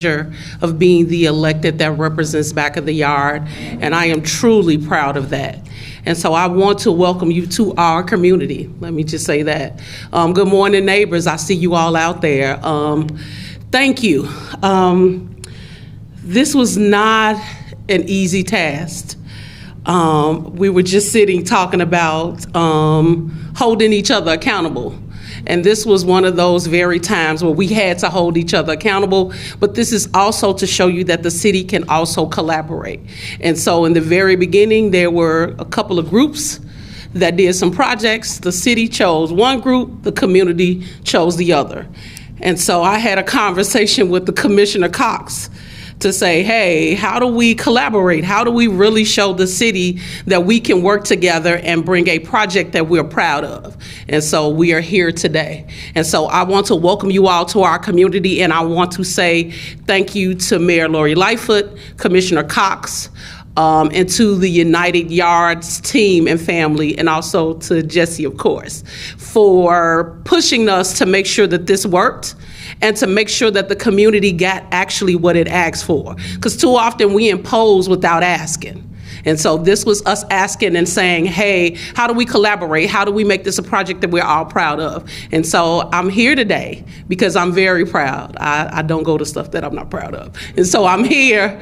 of being the elected that represents back of the yard, and I am truly proud of that. And so I want to welcome you to our community. Let me just say that. Good morning, neighbors. I see you all out there. Thank you. This was not an easy task. We were just sitting talking about holding each other accountable. And this was one of those very times where we had to hold each other accountable, but this is also to show you that the city can also collaborate. And so in the very beginning, there were a couple of groups that did some projects. The city chose one group, the community chose the other. And so I had a conversation with the Commissioner Cox to say, hey, how do we collaborate? How do we really show the city that we can work together and bring a project that we're proud of? And so we are here today. And so I want to welcome you all to our community, and I want to say thank you to Mayor Lori Lightfoot, Commissioner Cox, and to the United Yards team and family, and also to Jesse, of course, for pushing us to make sure that this worked and to make sure that the community got actually what it asked for. Because too often we impose without asking. And so this was us asking and saying, hey, how do we collaborate? How do we make this a project that we're all proud of? And so I'm here today because I'm very proud. I don't go to stuff that I'm not proud of. And so I'm here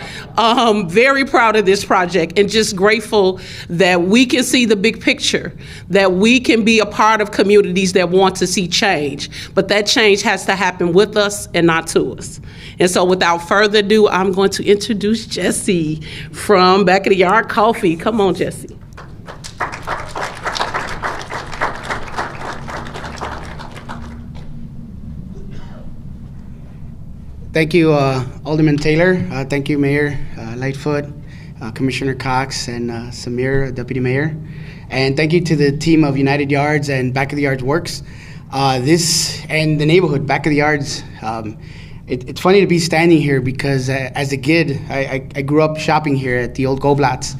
very proud of this project and just grateful that we can see the big picture, that we can be a part of communities that want to see change. But that change has to happen with us and not to us. And so without further ado, I'm going to introduce Jesse from Back of the Yard Coffee. Come on, Jesse. Thank you, Alderman Taylor. Thank you, Mayor Lightfoot, Commissioner Cox, and Samir, Deputy Mayor. And thank you to the team of United Yards and Back of the Yards Works. This and the neighborhood, Back of the Yards, it's funny to be standing here because as a kid, I grew up shopping here at the old Goldblatts,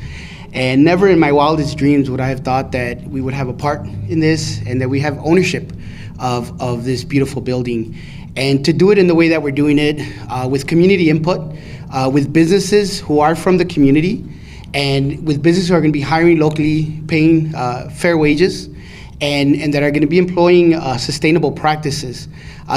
and never in my wildest dreams would I have thought that we would have a part in this and that we have ownership of this beautiful building. And to do it in the way that we're doing it, with community input, with businesses who are from the community, and with businesses who are going to be hiring locally, paying fair wages, and that are going to be employing sustainable practices.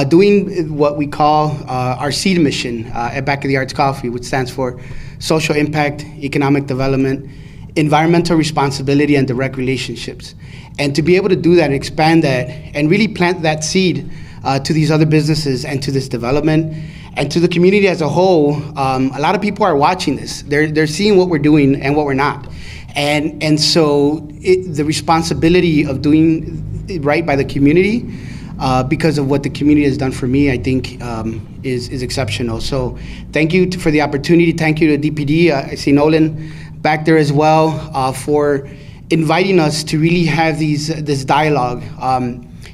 Doing what we call our SEED mission at Back of the Yards Coffee, which stands for Social Impact, Economic Development, Environmental Responsibility, and Direct Relationships. And to be able to do that and expand that and really plant that seed to these other businesses and to this development and to the community as a whole, a lot of people are watching this. They're seeing what we're doing and what we're not. And so the responsibility of doing it right by the community, because of what the community has done for me, I think is exceptional. So thank you for the opportunity. Thank you to DPD. I see Nolan back there as well for inviting us to really have this dialogue.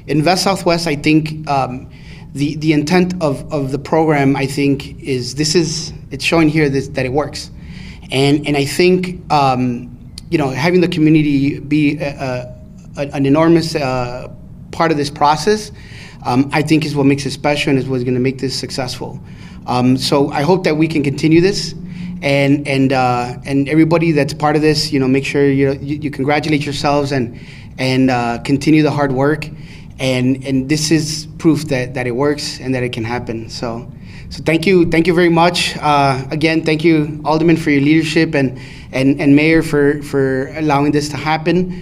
In West Southwest, I think the intent of the program, I think, it's showing here that it works. And I think having the community be an enormous part of this process, I think is what makes it special and is what's going to make this successful. So I hope that we can continue this, and everybody that's part of this, make sure you congratulate yourselves and continue the hard work, and this is proof that it works and that it can happen. So thank you very much. Again, thank you, Alderman, for your leadership, and Mayor for allowing this to happen.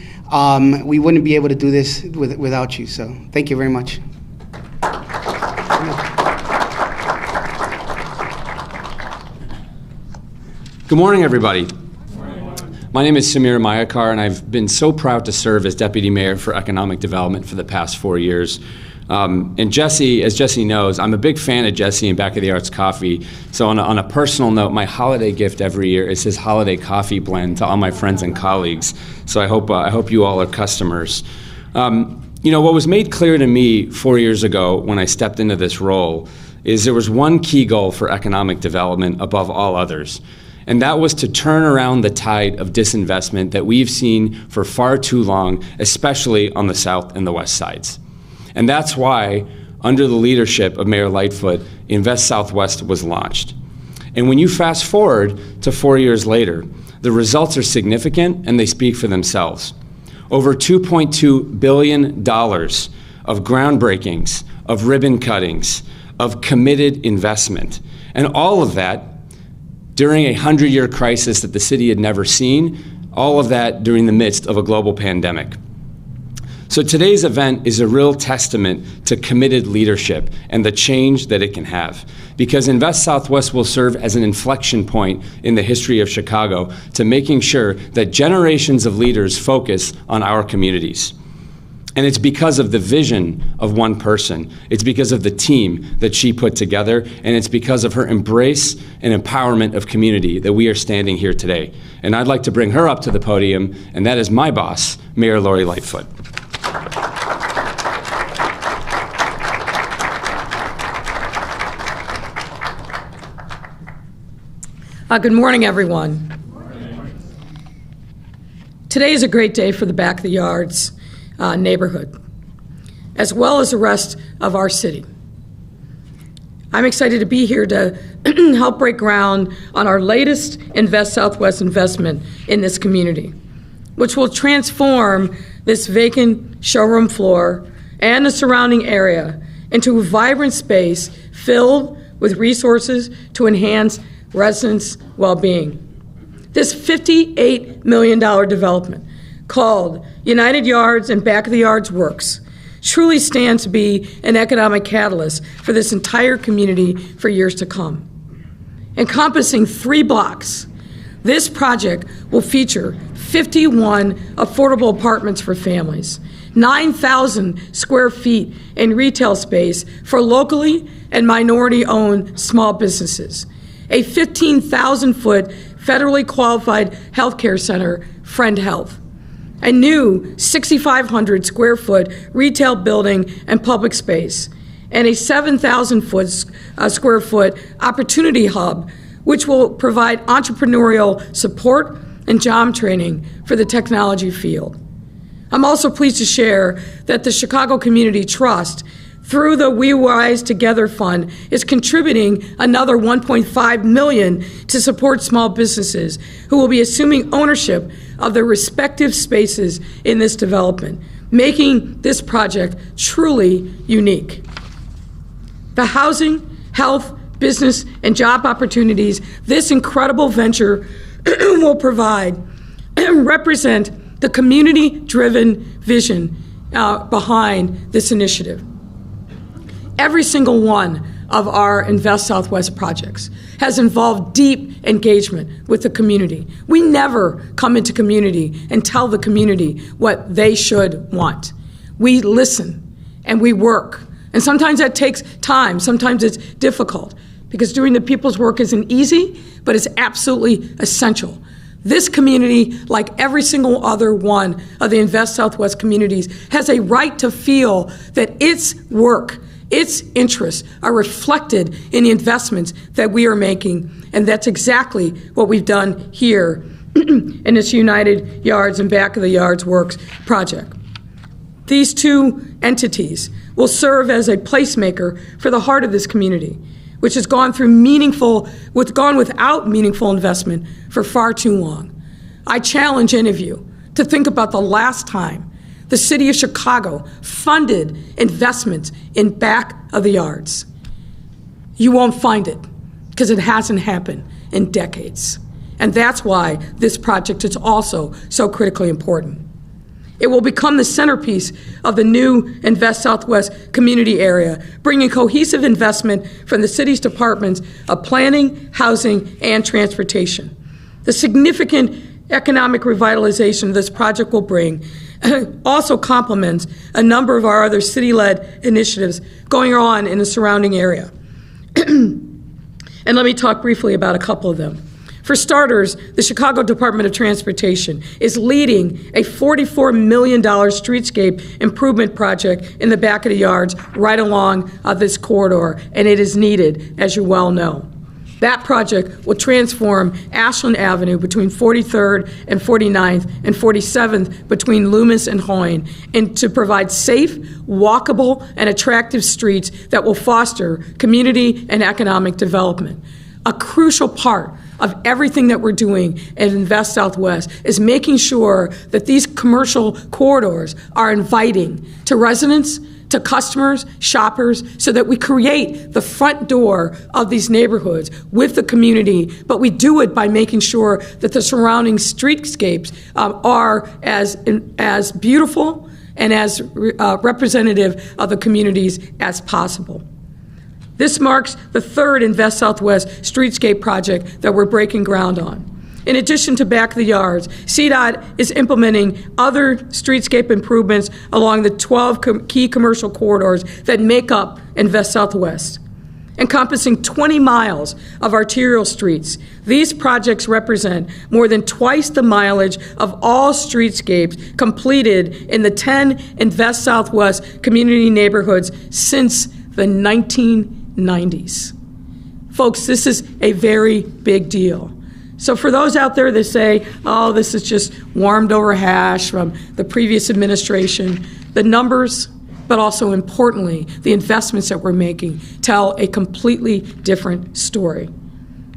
We wouldn't be able to do this without you, so thank you very much. Good morning, everybody. My name is Samir Mayakar, and I've been so proud to serve as Deputy Mayor for Economic Development for the past 4 years. And Jesse, as Jesse knows, I'm a big fan of Jesse and Back of the Yards Coffee. So on a personal note, my holiday gift every year is his holiday coffee blend to all my friends and colleagues. So I hope you all are customers. What was made clear to me 4 years ago when I stepped into this role is there was one key goal for economic development above all others. And that was to turn around the tide of disinvestment that we've seen for far too long, especially on the south and the west sides. And that's why under the leadership of Mayor Lightfoot, Invest Southwest was launched. And when you fast forward to 4 years later, the results are significant and they speak for themselves. Over $2.2 billion of groundbreakings, of ribbon cuttings, of committed investment. And all of that during a 100-year crisis that the city had never seen, all of that during the midst of a global pandemic. So today's event is a real testament to committed leadership and the change that it can have. Because Invest Southwest will serve as an inflection point in the history of Chicago to making sure that generations of leaders focus on our communities. And it's because of the vision of one person. It's because of the team that she put together, and it's because of her embrace and empowerment of community that we are standing here today. And I'd like to bring her up to the podium, and that is my boss, Mayor Lori Lightfoot. Good morning, everyone. Today is a great day for the Back of the Yards neighborhood, as well as the rest of our city. I'm excited to be here to help break ground on our latest Invest Southwest investment in this community, which will transform this vacant showroom floor and the surrounding area into a vibrant space filled with resources to enhance residents' well-being. This $58 million development, called United Yards and Back of the Yards Works, truly stands to be an economic catalyst for this entire community for years to come. Encompassing 3 blocks, this project will feature 51 affordable apartments for families, 9,000 square feet in retail space for locally and minority-owned small businesses, a 15,000-foot federally qualified healthcare center, Friend Health, a new 6,500 square foot retail building and public space, and a 7,000 square foot opportunity hub, which will provide entrepreneurial support and job training for the technology field. I'm also pleased to share that the Chicago Community Trust, through the We Rise Together Fund, is contributing another $1.5 million to support small businesses who will be assuming ownership of their respective spaces in this development, making this project truly unique. The housing, health, business, and job opportunities this incredible venture will provide represent the community-driven vision behind this initiative. Every single one of our Invest Southwest projects has involved deep engagement with the community. We never come into community and tell the community what they should want. We listen and we work. And sometimes that takes time, sometimes it's difficult, because doing the people's work isn't easy, but it's absolutely essential. This community, like every single other one of the Invest Southwest communities, has a right to feel that its work, its interests are reflected in the investments that we are making, and that's exactly what we've done here in this United Yards and Back of the Yards Works project. These two entities will serve as a placemaker for the heart of this community, which has gone without meaningful investment for far too long. I challenge any of you to think about the last time the city of Chicago funded investments in Back of the Yards. You won't find it, because it hasn't happened in decades. And that's why this project is also so critically important. It will become the centerpiece of the new Invest Southwest community area, bringing cohesive investment from the city's departments of planning, housing, and transportation. The significant economic revitalization this project will bring also complements a number of our other city-led initiatives going on in the surrounding area. And let me talk briefly about a couple of them. For starters, the Chicago Department of Transportation is leading a $44 million streetscape improvement project in the Back of the Yards right along this corridor, and it is needed, as you well know. That project will transform Ashland Avenue between 43rd and 49th and 47th between Loomis and Hoyne, and to provide safe, walkable, and attractive streets that will foster community and economic development. A crucial part of everything that we're doing at Invest Southwest is making sure that these commercial corridors are inviting to residents, to customers, shoppers, so that we create the front door of these neighborhoods with the community, but we do it by making sure that the surrounding streetscapes are as beautiful and as representative of the communities as possible. This marks the third Invest Southwest streetscape project that we're breaking ground on. In addition to back of the yards, CDOT is implementing other streetscape improvements along the 12 key commercial corridors that make up Invest Southwest, encompassing 20 miles of arterial streets. These projects represent more than twice the mileage of all streetscapes completed in the 10 Invest Southwest community neighborhoods since the 1990s. Folks, this is a very big deal. So for those out there that say, oh, this is just warmed over hash from the previous administration, the numbers, but also importantly, the investments that we're making tell a completely different story.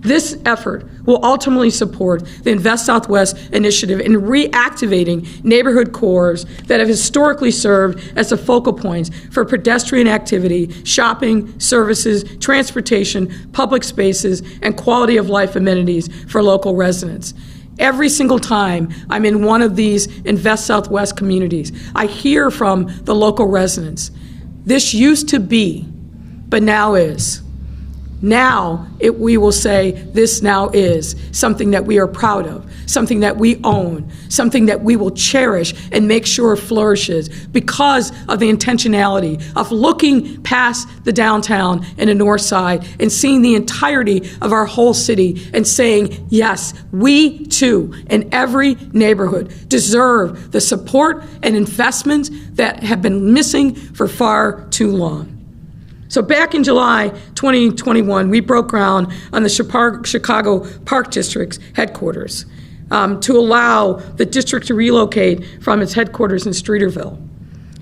This effort will ultimately support the Invest Southwest initiative in reactivating neighborhood cores that have historically served as the focal points for pedestrian activity, shopping, services, transportation, public spaces, and quality of life amenities for local residents. Every single time I'm in one of these Invest Southwest communities, I hear from the local residents, this used to be, but now is. Now we will say this now is something that we are proud of, something that we own, something that we will cherish and make sure flourishes because of the intentionality of looking past the downtown and the north side and seeing the entirety of our whole city and saying, yes, we too in every neighborhood deserve the support and investments that have been missing for far too long. So back in July 2021, we broke ground on the Chicago Park District's headquarters to allow the district to relocate from its headquarters in Streeterville.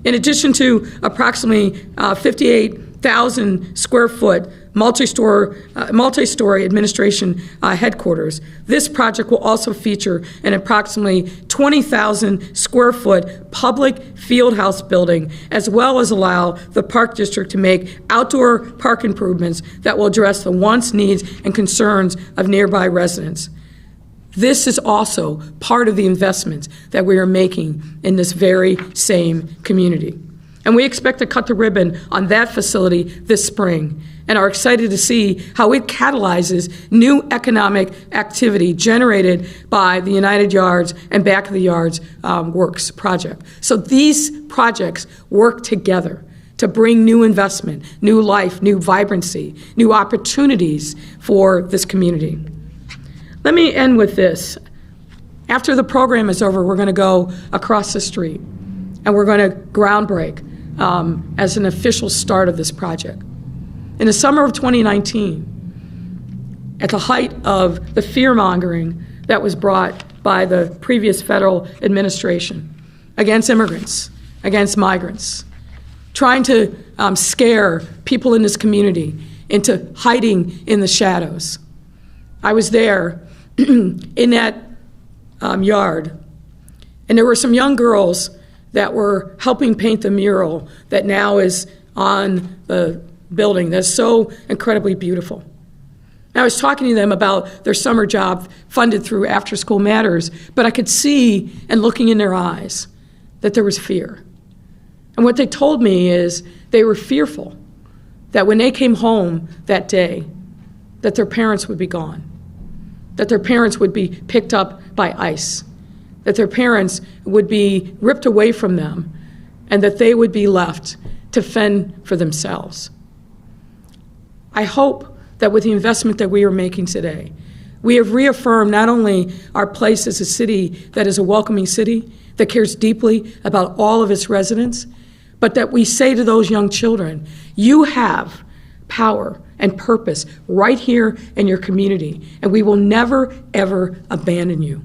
In addition to approximately 58,000 square foot multi-story administration headquarters, this project will also feature an approximately 20,000 square foot public field house building, as well as allow the Park District to make outdoor park improvements that will address the wants, needs, and concerns of nearby residents. This is also part of the investments that we are making in this very same community. And we expect to cut the ribbon on that facility this spring and are excited to see how it catalyzes new economic activity generated by the United Yards and Back of the Yards Works project. So these projects work together to bring new investment, new life, new vibrancy, new opportunities for this community. Let me end with this. After the program is over, we're going to go across the street and we're going to ground break as an official start of this project. In the summer of 2019, at the height of the fear-mongering that was brought by the previous federal administration against immigrants, against migrants, trying to scare people in this community into hiding in the shadows, I was there in that yard, and there were some young girls that were helping paint the mural that now is on the building that's so incredibly beautiful. And I was talking to them about their summer job funded through After School Matters, but I could see and looking in their eyes that there was fear. And what they told me is they were fearful that when they came home that day, that their parents would be gone, that their parents would be picked up by ICE, that their parents would be ripped away from them, and that they would be left to fend for themselves. I hope that with the investment that we are making today, we have reaffirmed not only our place as a city that is a welcoming city, that cares deeply about all of its residents, but that we say to those young children, you have power, and purpose right here in your community, and we will never, ever abandon you.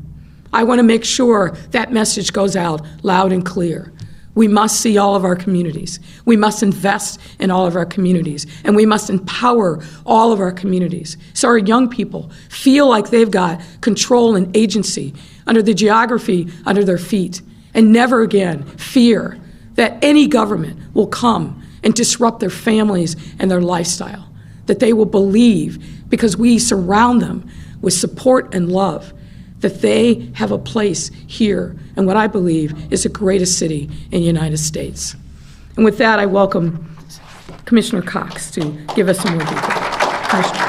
I want to make sure that message goes out loud and clear. We must see all of our communities. We must invest in all of our communities, and we must empower all of our communities so our young people feel like they've got control and agency under the geography under their feet, and never again fear that any government will come and disrupt their families and their lifestyle, that they will believe, because we surround them with support and love, that they have a place here in what I believe is the greatest city in the United States. And with that, I welcome Commissioner Cox to give us some more detail. Commissioner.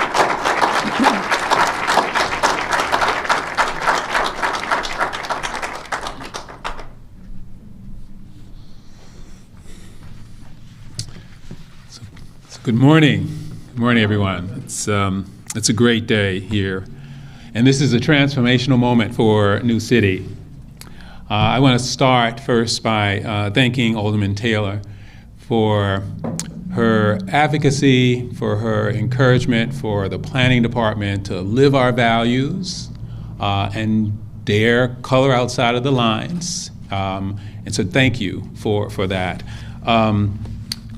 Good morning. Good morning, everyone. It's a great day here, and this is a transformational moment for New City. I want to start first by thanking Alderman Taylor for her advocacy, for her encouragement for the planning department to live our values and dare color outside of the lines. And so thank you for that.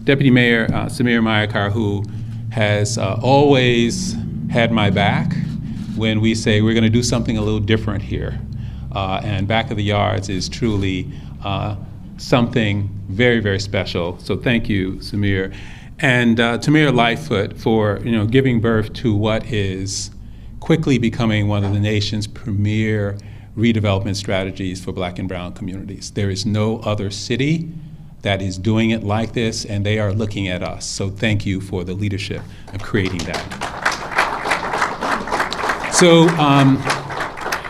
Deputy Mayor Samir Mayakar, who has always had my back when we say we're going to do something a little different here. And Back of the Yards is truly something very, very special. So thank you, Samir. And to Mayor Lightfoot for giving birth to what is quickly becoming one of the nation's premier redevelopment strategies for Black and brown communities. There is no other city that is doing it like this, and they are looking at us. So thank you for the leadership of creating that. So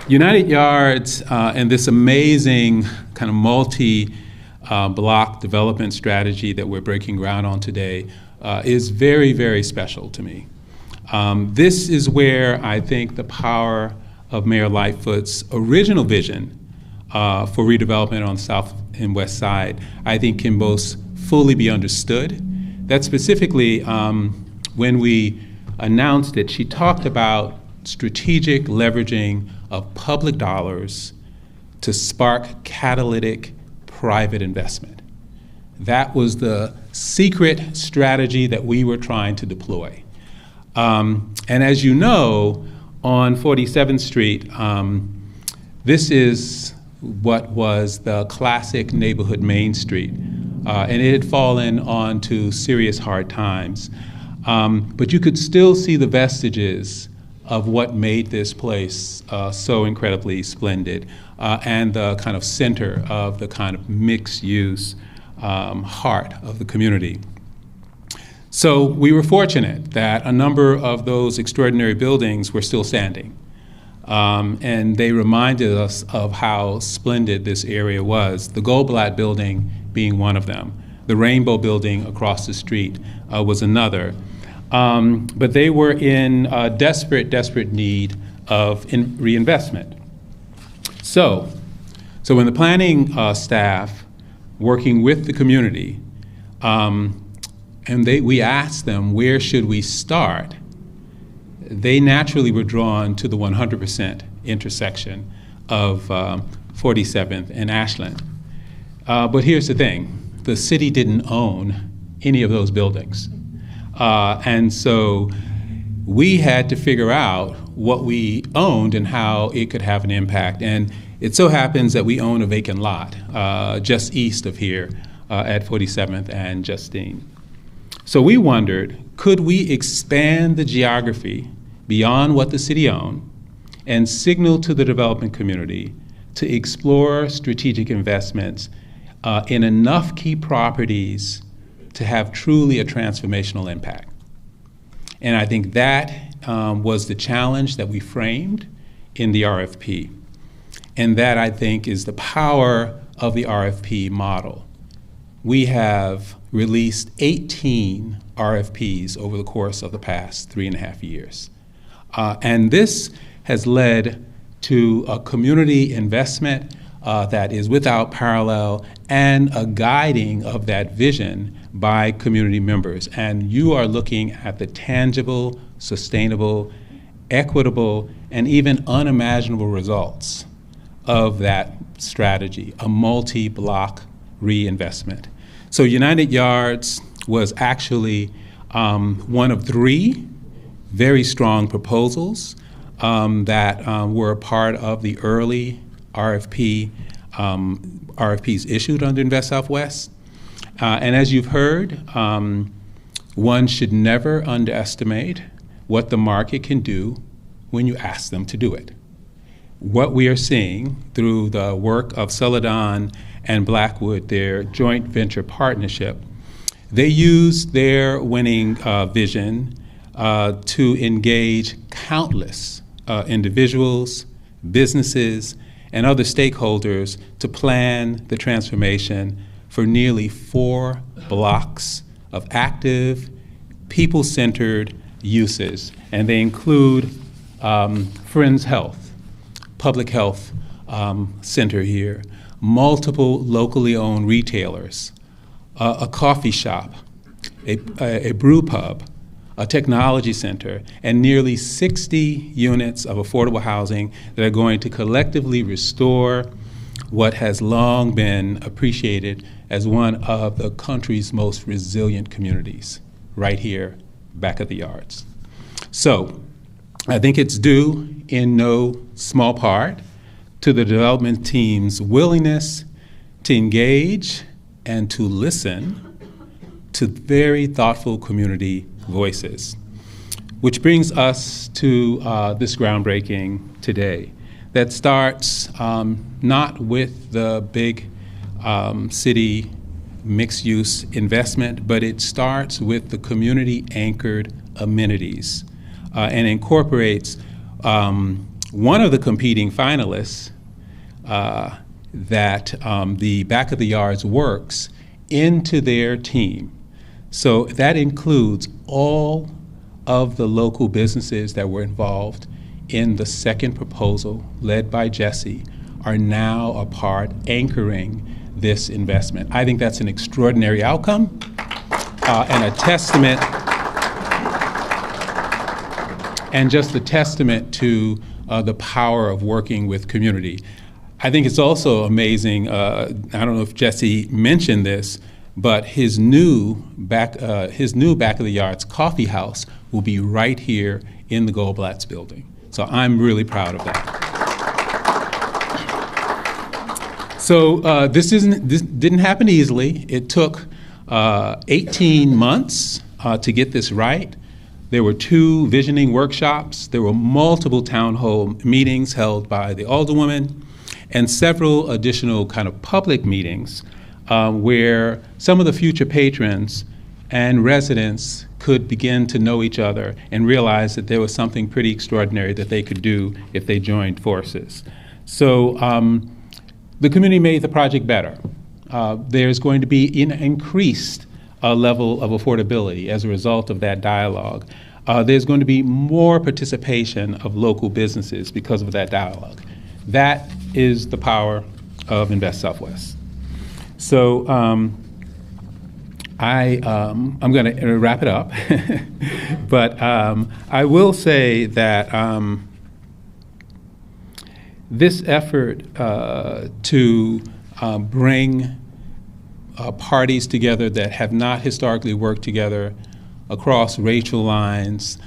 United Yards and this amazing kind of multi-block development strategy that we're breaking ground on today is very, very special to me. This is where I think the power of Mayor Lightfoot's original vision for redevelopment on the South and West Side, I think can most fully be understood. That specifically, when we announced it, she talked about strategic leveraging of public dollars to spark catalytic private investment. That was the secret strategy that we were trying to deploy. And as you know, on 47th Street, this is what was the classic neighborhood Main Street. And it had fallen onto serious hard times. But you could still see the vestiges of what made this place so incredibly splendid and the kind of center of the kind of mixed use heart of the community. So we were fortunate that a number of those extraordinary buildings were still standing. And they reminded us of how splendid this area was. The Goldblatt building being one of them. The Rainbow building across the street was another. But they were in desperate need of reinvestment. So when the planning staff, working with the community, and we asked them, where should we start? They naturally were drawn to the 100% intersection of 47th and Ashland. But here's the thing, the city didn't own any of those buildings. And so we had to figure out what we owned and how it could have an impact. And it so happens that we own a vacant lot just east of here at 47th and Justine. So we wondered, could we expand the geography beyond what the city owned and signal to the development community to explore strategic investments in enough key properties to have truly a transformational impact? And I think that was the challenge that we framed in the RFP. And that, I think, is the power of the RFP model. We have released 18 RFPs over the course of the past 3.5 years. And this has led to a community investment that is without parallel, and a guiding of that vision by community members. And you are looking at the tangible, sustainable, equitable, and even unimaginable results of that strategy, a multi-block reinvestment. So United Yards was actually one of 3 very strong proposals that were a part of the early RFPs issued under Invest Southwest. And as you've heard, one should never underestimate what the market can do when you ask them to do it. What we are seeing through the work of Celadon and Blackwood, their joint venture partnership, they used their winning vision to engage countless individuals, businesses, and other stakeholders to plan the transformation for nearly 4 blocks of active, people-centered uses. And they include Friends Health, Public Health Center here, multiple locally owned retailers, a coffee shop, a brew pub, a technology center, and nearly 60 units of affordable housing that are going to collectively restore what has long been appreciated as one of the country's most resilient communities, right here, back at the yards. So I think it's due in no small part to the development team's willingness to engage and to listen to very thoughtful community voices. Which brings us to this groundbreaking today that starts not with the big city mixed-use investment, but it starts with the community-anchored amenities and incorporates one of the competing finalists that the Back of the Yards works into their team. So that includes all of the local businesses that were involved in the second proposal led by Jesse are now a part anchoring this investment. I think that's an extraordinary outcome and a testament, and just a testament to the power of working with community. I think it's also amazing, I don't know if Jesse mentioned this, but his new Back of the Yards coffee house will be right here in the Goldblatt's building. So I'm really proud of that. So this didn't happen easily. It took 18 months to get this right. There were 2 visioning workshops. There were multiple town hall meetings held by the alderwoman, and several additional kind of public meetings where some of the future patrons and residents could begin to know each other and realize that there was something pretty extraordinary that they could do if they joined forces. So the community made the project better. There's going to be an increased level of affordability as a result of that dialogue. There's going to be more participation of local businesses because of that dialogue. That is the power of Invest Southwest. So I'm going to wrap it up, but I will say that this effort to bring parties together that have not historically worked together across racial lines,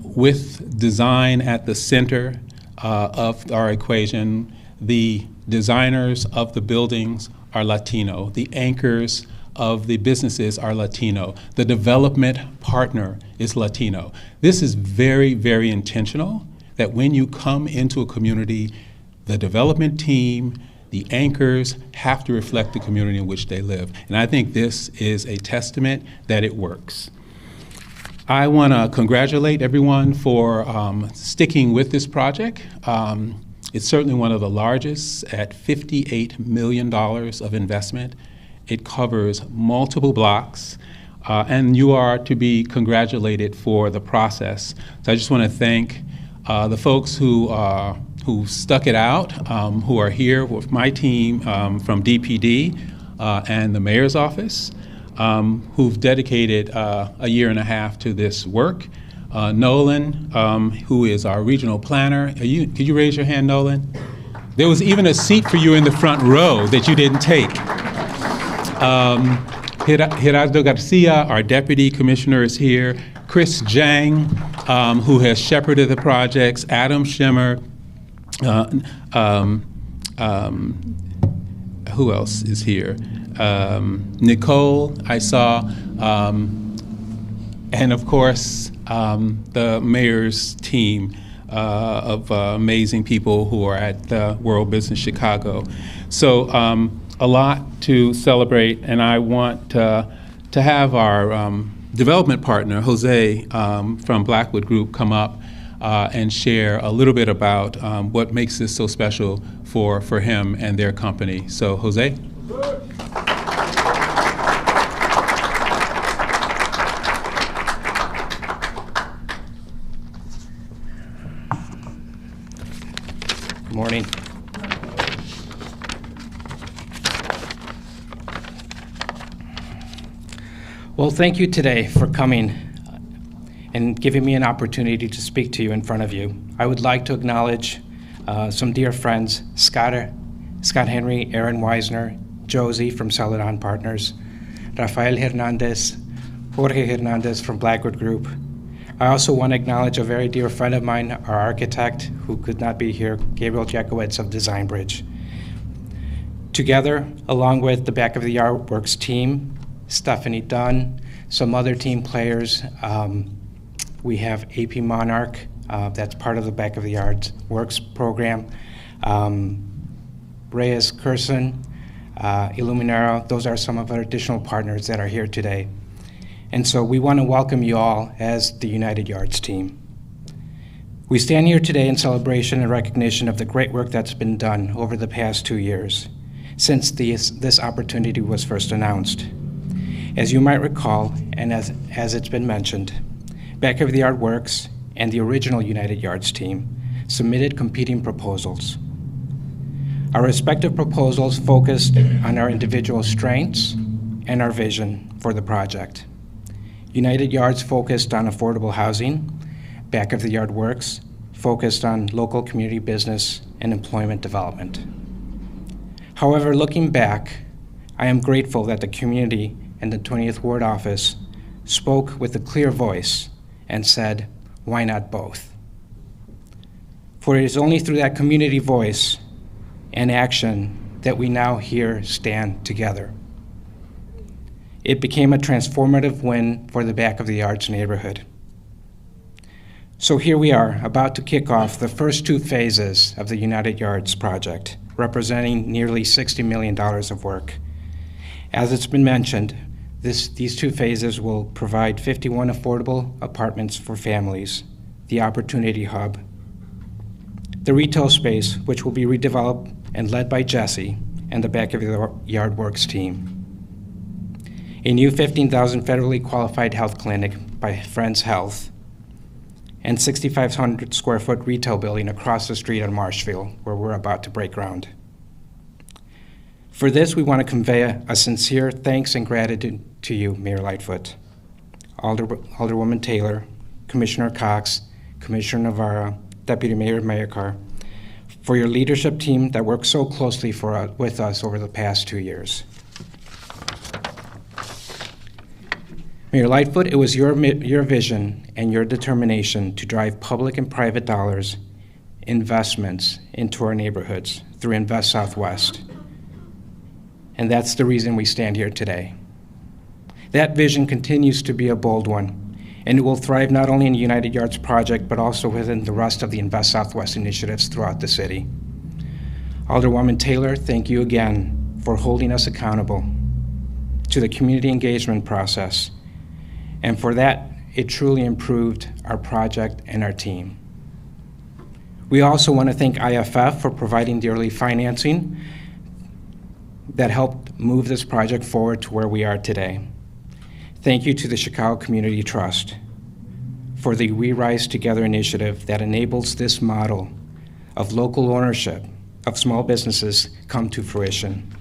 with design at the center of our equation. The designers of the buildings are Latino. The anchors of the businesses are Latino. The development partner is Latino. This is very, very intentional, that when you come into a community, the development team, the anchors have to reflect the community in which they live. And I think this is a testament that it works. I want to congratulate everyone for sticking with this project. It's certainly one of the largest at $58 million of investment. It covers multiple blocks, and you are to be congratulated for the process. So I just want to thank the folks who who stuck it out, who are here with my team from DPD and the mayor's office, who've dedicated a year and a half to this work. Nolan, who is our regional planner. Could you raise your hand, Nolan? There was even a seat for you in the front row that you didn't take. Gerardo Garcia, our deputy commissioner, is here. Chris Jang, who has shepherded the projects. Adam Schimmer. Who else is here? Nicole, I saw. And of course, the mayor's team of amazing people who are at the World Business Chicago. So a lot to celebrate, and I want to have our development partner, Jose from Blackwood Group, come up and share a little bit about what makes this so special for him and their company. So, Jose? Good morning. Well, thank you today for coming and giving me an opportunity to speak to you in front of you. I would like to acknowledge some dear friends, Scott Henry, Aaron Weisner, Josie from Celadon Partners, Rafael Hernandez, Jorge Hernandez from Blackwood Group. I also want to acknowledge a very dear friend of mine, our architect, who could not be here, Gabriel Jakowitz of Design Bridge. Together, along with the Back of the Yard Works team, Stephanie Dunn, some other team players, we have AP Monarch, that's part of the Back of the Yard Works program, Reyes Curson, Illuminero. Those are some of our additional partners that are here today. And so we want to welcome you all as the United Yards team. We stand here today in celebration and recognition of the great work that's been done over the past 2 years since this opportunity was first announced. As you might recall, and as it's been mentioned, Back of the Yard Works and the original United Yards team submitted competing proposals. Our respective proposals focused on our individual strengths and our vision for the project. United Yards focused on affordable housing. Back of the Yard Works focused on local community business and employment development. However, looking back, I am grateful that the community and the 20th Ward office spoke with a clear voice and said, why not both? For it is only through that community voice and action that we now here stand together. It became a transformative win for the Back of the Yards neighborhood. So here we are, about to kick off the first 2 phases of the United Yards project, representing nearly $60 million of work. As it's been mentioned, these 2 phases will provide 51 affordable apartments for families, the Opportunity Hub, the retail space, which will be redeveloped and led by Jesse and the Back of the Yard Works team, a new 15,000 federally qualified health clinic by Friends Health, and 6,500 square foot retail building across the street on Marshfield, where we're about to break ground. For this, we want to convey a sincere thanks and gratitude to you, Mayor Lightfoot, Alderwoman Taylor, Commissioner Cox, Commissioner Navarro, Deputy Mayor Mayakar, for your leadership team that worked so closely with us over the past 2 years. Mayor Lightfoot, it was your vision and your determination to drive public and private dollars, investments into our neighborhoods through Invest Southwest. And that's the reason we stand here today. That vision continues to be a bold one, and it will thrive not only in the United Yards project, but also within the rest of the Invest Southwest initiatives throughout the city. Alderwoman Taylor, thank you again for holding us accountable to the community engagement process. And for that, it truly improved our project and our team. We also want to thank IFF for providing the early financing that helped move this project forward to where we are today. Thank you to the Chicago Community Trust for the We Rise Together initiative that enables this model of local ownership of small businesses come to fruition.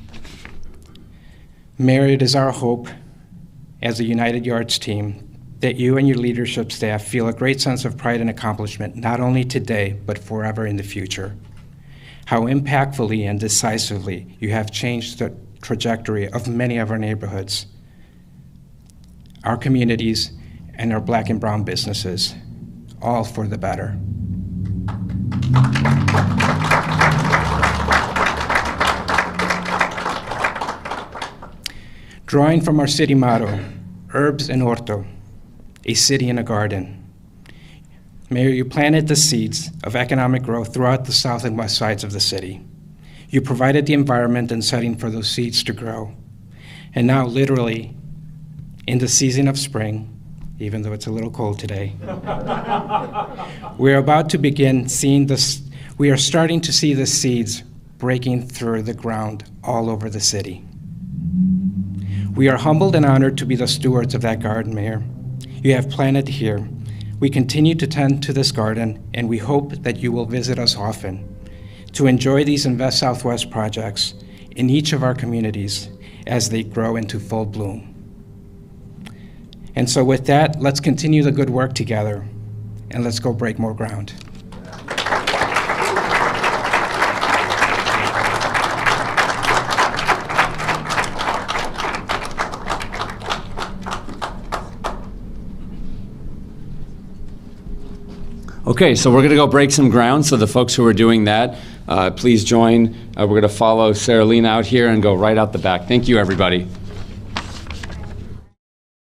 Mayor, it is our hope as a United Yards team that you and your leadership staff feel a great sense of pride and accomplishment, not only today, but forever in the future. How impactfully and decisively you have changed the trajectory of many of our neighborhoods, our communities, and our Black and brown businesses, all for the better. Drawing from our city motto, Herbs en Orto, a city in a garden. Mayor, you planted the seeds of economic growth throughout the south and west sides of the city. You provided the environment and setting for those seeds to grow. And now, literally, in the season of spring, even though it's a little cold today, we're about to begin seeing this. We are starting to see the seeds breaking through the ground all over the city. We are humbled and honored to be the stewards of that garden, Mayor. You have planted here. We continue to tend to this garden, and we hope that you will visit us often to enjoy these Invest Southwest projects in each of our communities as they grow into full bloom. And so with that, let's continue the good work together, and let's go break more ground. Okay, so we're going to go break some ground. So the folks who are doing that, please join. We're going to follow Sarah Lena out here and go right out the back. Thank you, everybody.